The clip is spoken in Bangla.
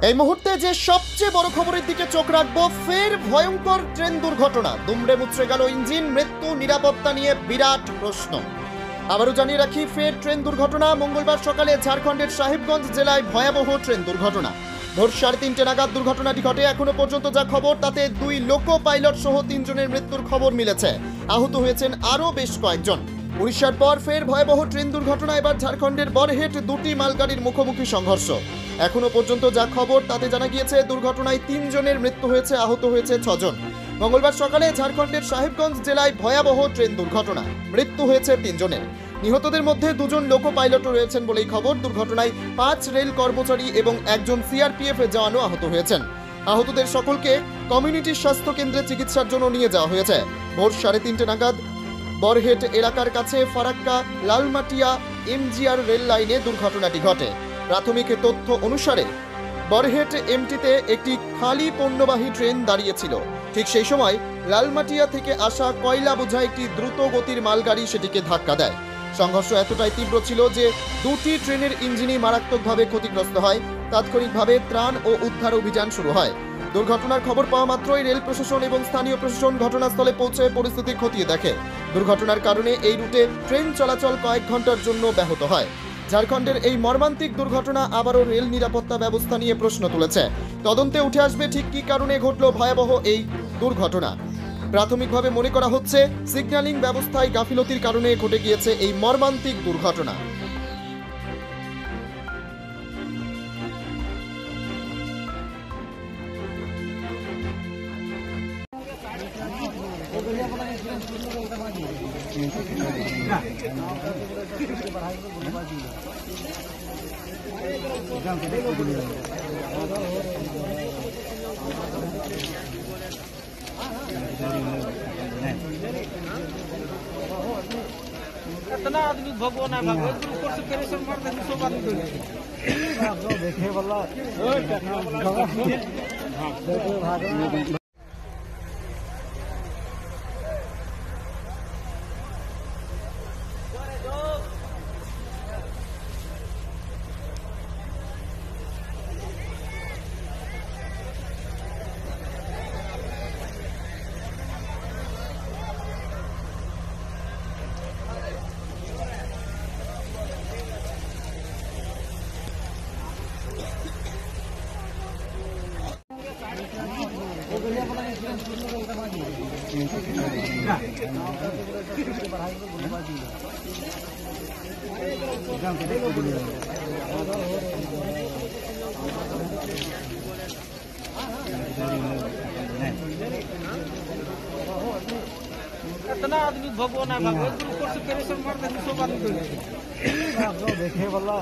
এই মুহূর্তে যে সবচেয়ে বড় খবরের দিকে চোখ রাখবো, ফের ভয়ঙ্কর ট্রেন দুর্ঘটনা। দুমড়ে মুচড়ে গেল ইঞ্জিন, মৃত্যু, নিরাপত্তা নিয়ে বিরাট প্রশ্ন। আবারও জানিয়ে রাখি, ফের ট্রেন দুর্ঘটনা। মঙ্গলবার সকালে ঝাড়খণ্ডের সাহেবগঞ্জ জেলায় ভয়াবহ ট্রেন দুর্ঘটনা। ভোর 3:30 নাগাদ দুর্ঘটনাটি ঘটে। এখনো পর্যন্ত যা খবর, তাতে 2 লোকো পাইলট সহ 3 জনের মৃত্যুর খবর মিলেছে। আহত হয়েছেন আরও বেশ কয়েকজন। উড়িষ্যার পর ফের ভয়াবহ ট্রেন দুর্ঘটনা। এবার ঝাড়খণ্ডের বরহেট, 2টি মালগাড়ির মুখোমুখি সংঘর্ষ। এখনো পর্যন্ত যা খবর, তাতে জানা গিয়েছে দুর্ঘটনায় 3 জনের মৃত্যু হয়েছে, আহত হয়েছে 6 জন। মঙ্গলবার সকালে ঝাড়খণ্ডের সাহেবগঞ্জ জেলায় ভয়াবহ ট্রেন দুর্ঘটনা। মৃত্যু হয়েছে 3 জনের। নিহতদের মধ্যে 2 জন লোকো পাইলটও রয়েছেন বলেই খবর। দুর্ঘটনায় 5 রেল কর্মচারী এবং 1 জন সিআরপিএফ জওয়ানও আহত হয়েছেন। আহতদের সকলকে কমিউনিটি স্বাস্থ্য কেন্দ্রে চিকিৎসার জন্য নিয়ে যাওয়া হয়েছে। ভোর 3:30 নাগাদ বরহেট এলাকার কাছে ফারাক্কা লালমাটিয়া এমজিআর রেল লাইনে দুর্ঘটনাটি ঘটে। প্রাথমিক তথ্য অনুসারে বরহেট এমটিতে একটি খালি পণ্যবাহী ট্রেন দাঁড়িয়েছিল। ঠিক সেই সময় লালমাটিয়া থেকে আসা কয়লা বোঝা একটি দ্রুত গতির মালগাড়ি সেটিকে ধাক্কা দেয়। সংঘর্ষ এতটাই তীব্র ছিল যে 2টি ট্রেনের ইঞ্জিনই মারাত্মকভাবে ক্ষতিগ্রস্ত হয়। তাৎক্ষণিকভাবে ত্রাণ ও উদ্ধার অভিযান শুরু হয়। দুর্ঘটনার খবর পাওয়া মাত্রই রেল প্রশাসন এবং স্থানীয় প্রশাসন ঘটনাস্থলে পৌঁছে পরিস্থিতি খতিয়ে দেখে। দুর্ঘটনার কারণে এই রুটে ট্রেন চলাচল কয়েক ঘন্টার জন্য ব্যাহত হয়। ঝাড়খণ্ডের এই মর্মান্তিক দুর্ঘটনা আবারও রেল নিরাপত্তা ব্যবস্থা নিয়ে প্রশ্ন তুলেছে। তদন্তে উঠে আসবে ঠিক কী কারণে ঘটল ভয়াবহ এই দুর্ঘটনা। প্রাথমিকভাবে মনে করা হচ্ছে সিগন্যালিং ব্যবস্থায় গাফিলতির কারণে ঘটে গিয়েছে এই মর্মান্তিক দুর্ঘটনা। इतना आदमी भगो ना भगो ऊपर से प्रेशर मारते हैं, सब आदमी देखे वाला इतना आदमी भगो ना भगो ऊपर से प्रेशर मारते हैं, सब आदमी देखे वाला